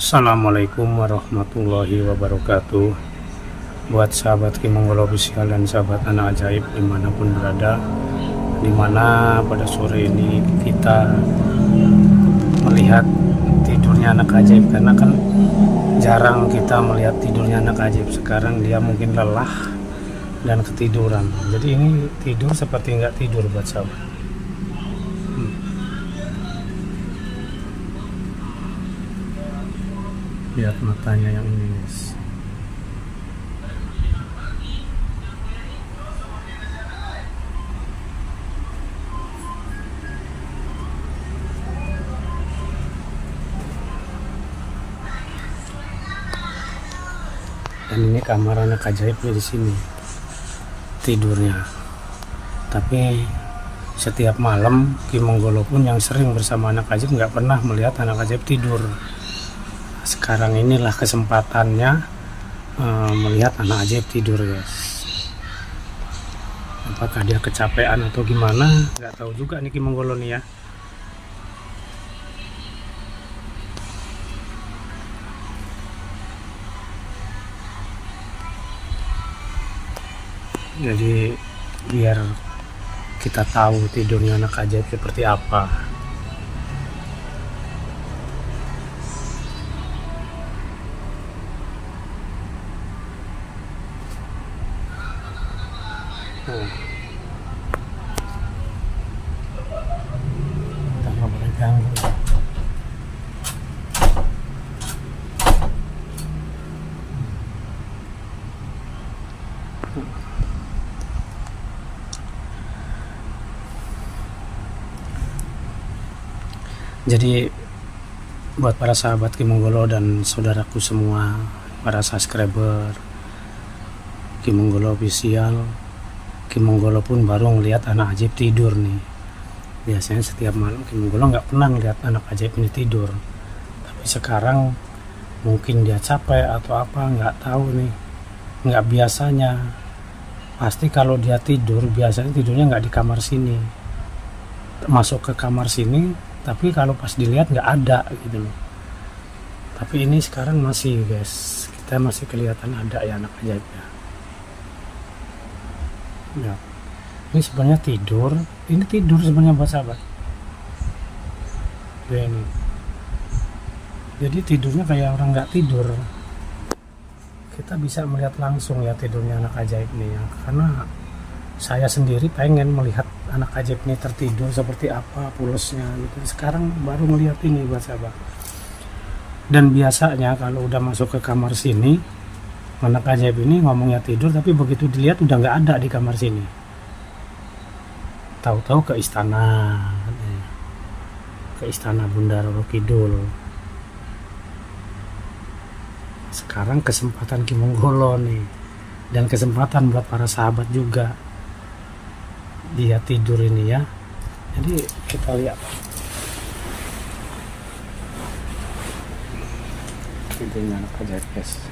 Assalamualaikum warahmatullahi wabarakatuh. Buat sahabat Ki Monggol Official dan sahabat anak ajaib dimanapun berada, dimana pada sore ini kita melihat tidurnya anak ajaib, karena kan jarang kita melihat tidurnya anak ajaib. Sekarang dia mungkin lelah dan ketiduran, jadi ini tidur seperti nggak tidur buat sahabat. Lihat matanya yang ini, guys. Dan ini kamar anak ajaibnya di sini tidurnya. Tapi setiap malam Ki Monggolo pun yang sering bersama anak ajaib nggak pernah melihat anak ajaib tidur. Sekarang inilah kesempatannya melihat anak ajaib tidur, guys. Apakah dia kecapean atau gimana, nggak tahu juga nih Ki Monggolo nih ya. Jadi biar kita tahu tidurnya anak ajaib seperti apa. Kita nggak boleh ganggu. Jadi buat para sahabat Ki Monggolo dan saudaraku semua, para subscriber Ki Monggolo Official, Ki Monggolo pun baru ngelihat anak ajaib tidur nih. Biasanya setiap malam Ki Monggolo nggak pernah ngelihat anak ajaib ini tidur. Tapi sekarang mungkin dia capek atau apa, nggak tahu nih. Nggak biasanya. Pasti kalau dia tidur, biasanya tidurnya nggak di kamar sini. Masuk ke kamar sini, tapi kalau pas dilihat nggak ada gitu loh. Tapi ini sekarang masih, guys, kita masih kelihatan ada ya anak ajaibnya ya. Ini sebenarnya tidur, ini tidur sebenarnya buat sahabat ya, ini jadi tidurnya kayak orang nggak tidur. Kita bisa melihat langsung ya tidurnya anak ajaib nih ya, karena saya sendiri pengen melihat anak ajaib ini tertidur seperti apa pulasnya gitu. Sekarang baru melihat ini buat sahabat. Dan biasanya kalau udah masuk ke kamar sini, anak ajaib ini ngomongnya tidur, tapi begitu dilihat udah nggak ada di kamar sini. Tahu-tahu ke istana Bunda Roro Kidul. Sekarang kesempatan Ki Monggolo nih, dan kesempatan buat para sahabat juga. Dia tidur ini ya. Jadi kita lihat tidurnya anak ajaib, guys.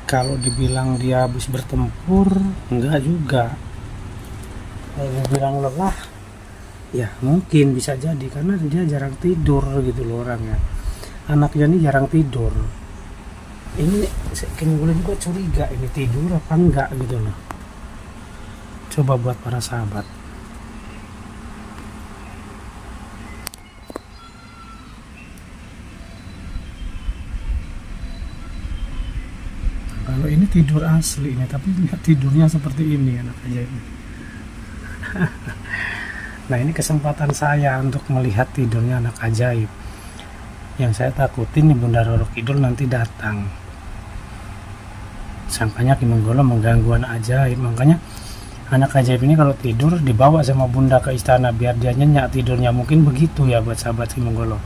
Kalau dibilang dia habis bertempur, enggak juga. Kalau dibilang lelah, ya mungkin bisa jadi, karena dia jarang tidur gitu loh orangnya. Anaknya ini jarang tidur. Ini Ki Monggolo juga curiga ini tidur apa enggak gitu loh. Coba buat para sahabat. Kalau ini tidur asli ini, tapi tidurnya seperti ini anak ajaib. Nah, ini kesempatan saya untuk melihat tidurnya anak ajaib. Yang saya takutin nih Bunda Roro Kidul nanti datang. Sangkanya Ki Monggolo mengganggu anak ajaib. Makanya anak ajaib ini kalau tidur dibawa sama Bunda ke istana biar dia nyenyak tidurnya. Mungkin begitu ya buat sahabat Ki Monggolo.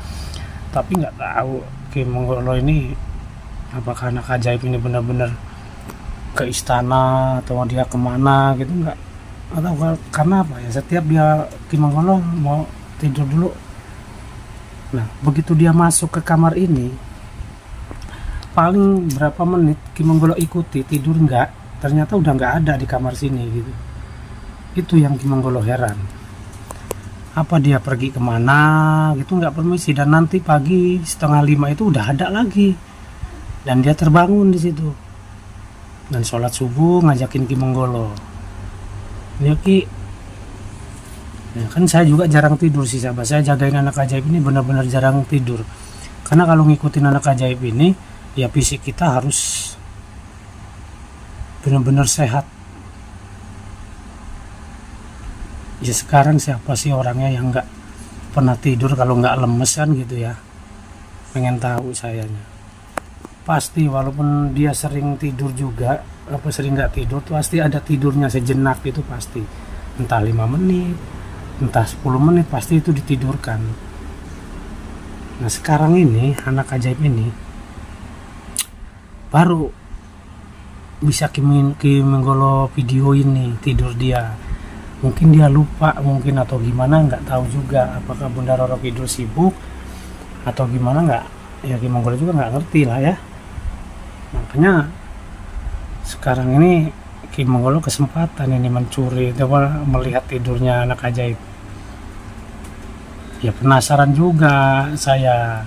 Tapi nggak tahu Ki Monggolo ini apakah anak ajaib ini benar-benar ke istana atau dia kemana gitu, nggak. Atau karena apa ya, setiap dia Ki Monggolo mau tidur dulu, nah begitu dia masuk ke kamar ini paling berapa menit Ki Menggolo ikuti tidur nggak, ternyata udah nggak ada di kamar sini gitu. Itu yang Ki Menggolo heran, apa dia pergi kemana gitu nggak permisi, dan nanti pagi 4:30 itu udah ada lagi, dan dia terbangun di situ dan sholat subuh ngajakin Ki Menggolo. Ya Ki, ya kan saya juga jarang tidur sih sahabat, saya jagain anak ajaib ini benar-benar jarang tidur, karena kalau ngikutin anak ajaib ini ya fisik kita harus benar-benar sehat. Ya sekarang siapa sih orangnya yang nggak pernah tidur kalau nggak lemes kan gitu ya, pengen tahu sayanya. Pasti walaupun dia sering tidur juga, apa sering nggak tidur tuh pasti ada tidurnya sejenak itu pasti, entah 5 menit entah 10 menit pasti itu ditidurkan. Nah sekarang ini anak ajaib ini baru bisa Ki Menggolo video ini tidur dia. Mungkin dia lupa mungkin atau gimana, nggak tahu juga apakah Bunda Roro Kidul sibuk atau gimana, nggak ya, Ki Menggolo juga nggak ngerti lah ya. Makanya sekarang ini Ki Menggolo kesempatan ini mencuri coba melihat tidurnya anak ajaib. Ya penasaran juga saya,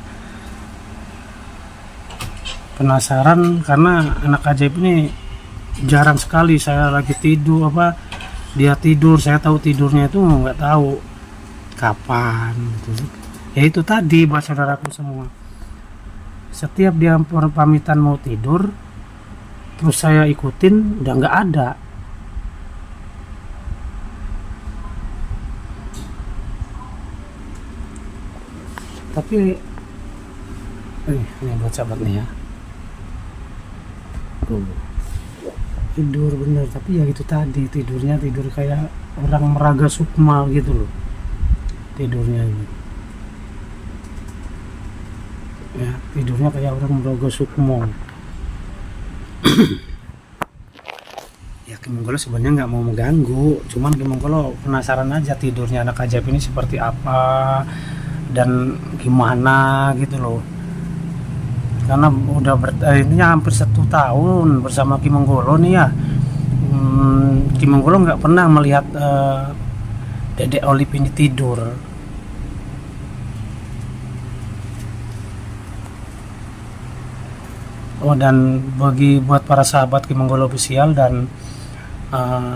penasaran karena anak ajaib ini jarang sekali saya lagi tidur, apa dia tidur saya tahu tidurnya itu nggak tahu kapan gitu. Ya itu tadi buat saudaraku semua, setiap dia pamitan mau tidur terus saya ikutin udah nggak ada. Tapi ini buat sahabat nih ya, tidur bener, tapi ya itu tadi tidurnya tidur kayak orang meraga sukma gitu loh tidurnya ini ya, tidurnya kayak orang meraga sukma. Ya Ki Menggolo sebenarnya nggak mau mengganggu, cuman Ki Menggolo penasaran aja tidurnya anak ajaib ini seperti apa dan gimana gitu loh, karena udah intinya hampir 1 tahun bersama Ki Menggolo nih ya. Ki Menggolo nggak pernah melihat Dedek Olip ini tidur. Oh, dan buat para sahabat Ki Menggolo official dan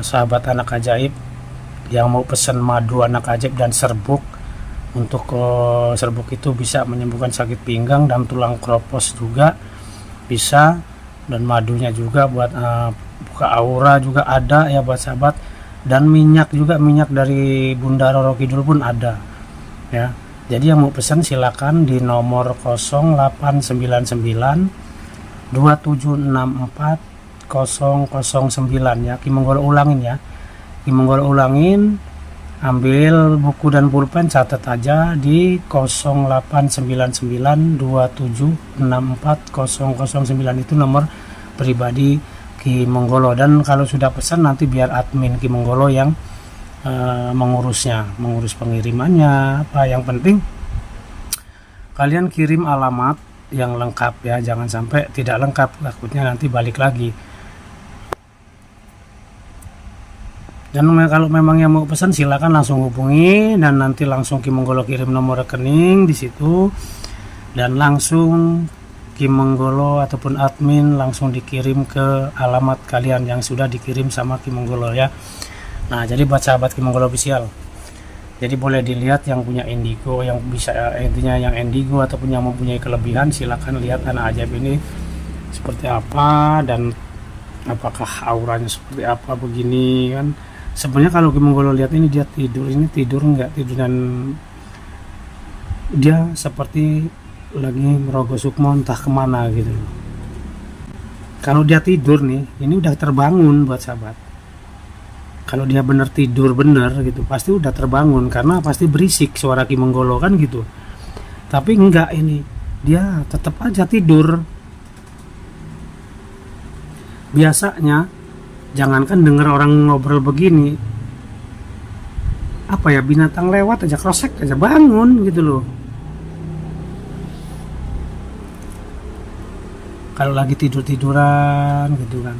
sahabat anak ajaib yang mau pesen madu anak ajaib dan serbuk, untuk serbuk itu bisa menyembuhkan sakit pinggang dan tulang kropos juga bisa, dan madunya juga buat buka aura juga ada ya buat sahabat, dan minyak juga, minyak dari Bunda Roro Kidul pun ada ya. Jadi yang mau pesan silakan di nomor 0899 2764 009 ya. Ki Menggolo ulangin ya, Ki Menggolo ulangin, ambil buku dan pulpen, catat aja di 0899 2764 009, itu nomor pribadi Ki Menggolo. Dan kalau sudah pesan nanti biar admin Ki Menggolo yang mengurusnya, mengurus pengirimannya apa. Yang penting kalian kirim alamat yang lengkap ya, jangan sampai tidak lengkap, takutnya nanti balik lagi. Dan kalau memang yang mau pesan silakan langsung hubungi, dan nanti langsung Ki Menggolo kirim nomor rekening di situ, dan langsung Ki Menggolo ataupun admin langsung dikirim ke alamat kalian yang sudah dikirim sama Ki Menggolo ya. Nah jadi buat sahabat Ki Menggolo official, jadi boleh dilihat yang punya indigo, yang bisa intinya yang indigo ataupun yang mempunyai kelebihan, silakan lihat anak ajaib ini seperti apa dan apakah auranya seperti apa begini kan. Sebenarnya kalau Ki Menggolo lihat ini dia tidur, ini tidur nggak tidur, dan dia seperti lagi merogoh sukmo entah kemana gitu. Kalau dia tidur nih, ini udah terbangun buat sahabat. Kalau dia bener tidur bener gitu, pasti udah terbangun, karena pasti berisik suara Ki Menggolo kan gitu. Tapi enggak, ini dia tetap aja tidur. Biasanya jangankan denger orang ngobrol begini, apa ya, binatang lewat aja krosek aja bangun gitu loh. kalau lagi tiduran gitu kan.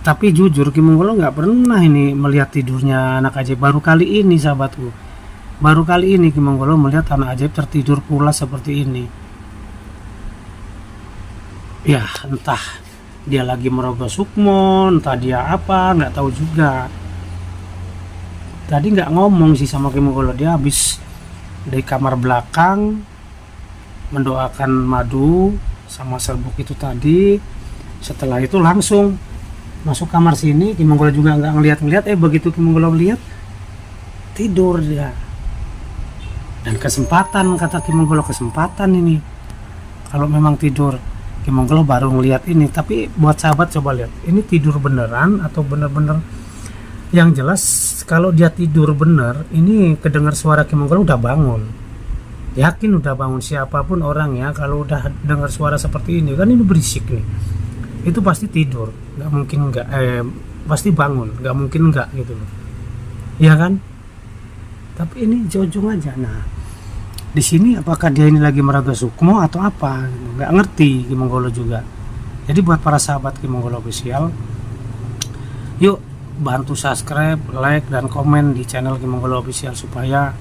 Tapi jujur Ki Monggolo nggak pernah ini melihat tidurnya anak ajaib. Baru kali ini sahabatku, baru kali ini Ki Monggolo melihat anak ajaib tertidur pulas seperti ini. Ya entah dia lagi merogoh sukmo, entah dia apa, nggak tahu juga. Tadi nggak ngomong sih sama Ki Monggolo, dia habis dari kamar belakang mendoakan madu sama serbuk itu tadi. Setelah itu langsung masuk kamar sini. Ki Monggolo juga nggak ngeliat-ngeliat, begitu Ki Monggolo lihat tidur dia. Dan kesempatan, kata Ki Monggolo, kesempatan ini kalau memang tidur. Ki Monggolo baru ngeliat ini. Tapi buat sahabat coba lihat, ini tidur beneran atau bener-bener. Yang jelas kalau dia tidur bener, ini kedengar suara Ki Monggolo udah bangun. Yakin udah bangun. Siapapun orang ya, kalau udah dengar suara seperti ini, kan ini berisik nih, itu pasti tidur, nggak mungkin nggak, pasti bangun, nggak mungkin nggak gitu loh, ya kan? Tapi ini jojong aja. Nah, di sini apakah dia ini lagi meraga sukmo atau apa? Nggak ngerti Ki Monggolo juga. Jadi buat para sahabat Ki Monggolo official, yuk bantu subscribe, like, dan komen di channel Ki Monggolo official supaya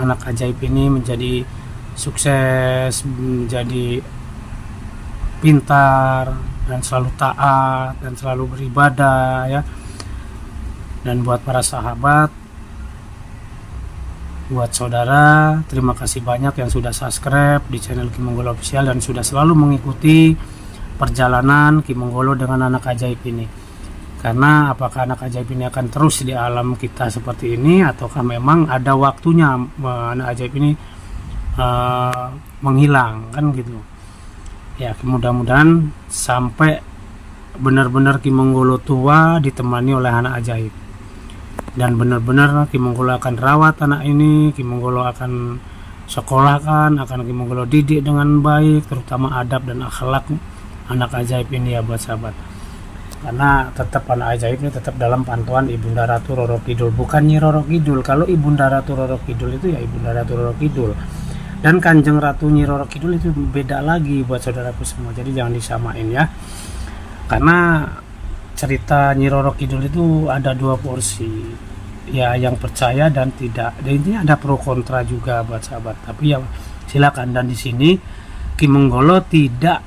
anak ajaib ini menjadi sukses, menjadi pintar, dan selalu taat, dan selalu beribadah ya. Dan buat para sahabat, buat saudara, terima kasih banyak yang sudah subscribe di channel Ki Monggolo official dan sudah selalu mengikuti perjalanan Ki Monggolo dengan anak ajaib ini. Karena apakah anak ajaib ini akan terus di alam kita seperti ini, ataukah memang ada waktunya anak ajaib ini menghilang, kan gitu ya. Mudah-mudahan sampai benar-benar Ki Monggolo tua ditemani oleh anak ajaib, dan benar-benar Ki Monggolo akan rawat anak ini, Ki Monggolo akan sekolahkan, akan Ki Monggolo didik dengan baik, terutama adab dan akhlak anak ajaib ini ya buat sahabat. Karena tetap anak ajaib ini tetap dalam pantauan Ibunda Ratu Roro Kidul, bukan Nyi Roro Kidul. Kalau Ibunda Ratu Roro Kidul itu ya Ibunda Ratu Roro Kidul, dan Kanjeng Ratu Nyi Roro Kidul itu beda lagi buat saudaraku semua. Jadi jangan disamain ya, karena cerita Nyi Roro Kidul itu ada dua porsi ya, yang percaya dan tidak. Dan intinya ada pro kontra juga buat sahabat. Tapi ya silakan. Dan di sini Ki Monggolo tidak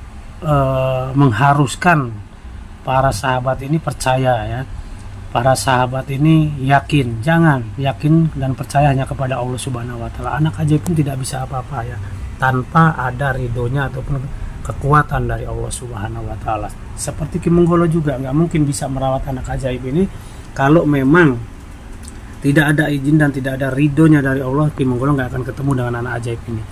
mengharuskan para sahabat ini percaya ya. Para sahabat ini yakin, jangan yakin dan percaya hanya kepada Allah Subhanahu wa taala. Anak ajaib pun tidak bisa apa-apa ya tanpa ada ridhonya ataupun kekuatan dari Allah Subhanahu wa taala. Seperti Ki Monggolo juga nggak mungkin bisa merawat anak ajaib ini kalau memang tidak ada izin dan tidak ada ridhonya dari Allah. Ki Monggolo nggak akan ketemu dengan anak ajaib ini.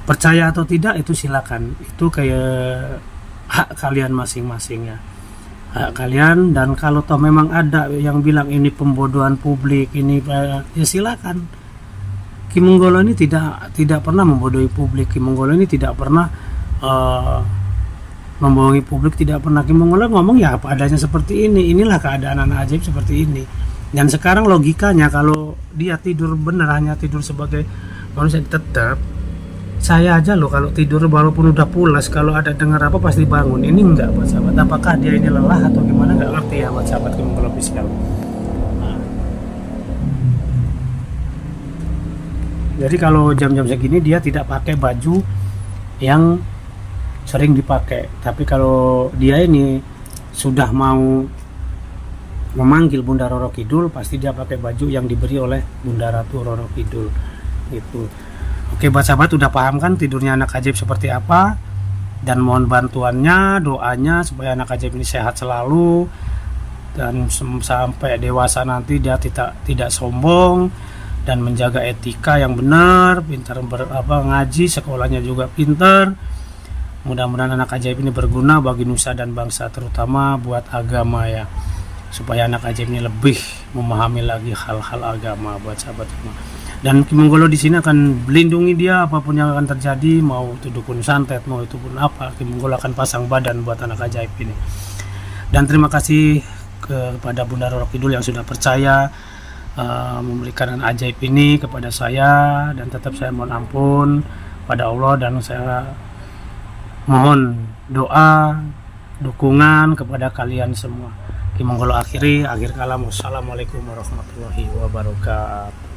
Percaya atau tidak itu silakan, itu kayak hak kalian masing-masing ya, hak kalian. Dan kalau toh memang ada yang bilang ini pembodohan publik, ini ya silakan. Ki Monggolo ini tidak pernah membodohi publik. Ki Monggolo ini tidak pernah membohongi publik, tidak pernah. Ki Monggolo ngomong ya apa adanya seperti ini. Inilah keadaan anak ajaib seperti ini. Dan sekarang logikanya kalau dia tidur bener, hanya tidur sebagai manusia, tetap saya aja loh kalau tidur walaupun udah pulas, kalau ada dengar apa pasti bangun. Ini enggak buat sahabat. Apakah dia ini lelah atau gimana nggak ngerti ya buat sahabat Ki Monggolo official. Jadi kalau jam-jam segini dia tidak pakai baju yang sering dipakai. Tapi kalau dia ini sudah mau memanggil Bunda Roro Kidul, pasti dia pakai baju yang diberi oleh Bunda Ratu Roro Kidul gitu. Oke buat sahabat, udah paham kan tidurnya anak ajaib seperti apa? Dan mohon bantuannya, doanya supaya anak ajaib ini sehat selalu dan sampai dewasa nanti dia tidak sombong dan menjaga etika yang benar, pintar ngaji, sekolahnya juga pintar. Mudah-mudahan anak ajaib ini berguna bagi nusa dan bangsa, terutama buat agama ya, supaya anak ajaib ini lebih memahami lagi hal-hal agama buat sahabat semua. Dan Ki Monggolo di sini akan melindungi dia apapun yang akan terjadi, mau itu dukun santet, mau itu pun apa, Ki Monggolo akan pasang badan buat anak ajaib ini. Dan terima kasih kepada Bunda Roro Kidul yang sudah percaya memberikan anak ajaib ini kepada saya, dan tetap saya mohon ampun pada Allah, dan saya Mohon doa, dukungan kepada kalian semua. Ki Monggolo akhir kalam. Wassalamualaikum warahmatullahi wabarakatuh.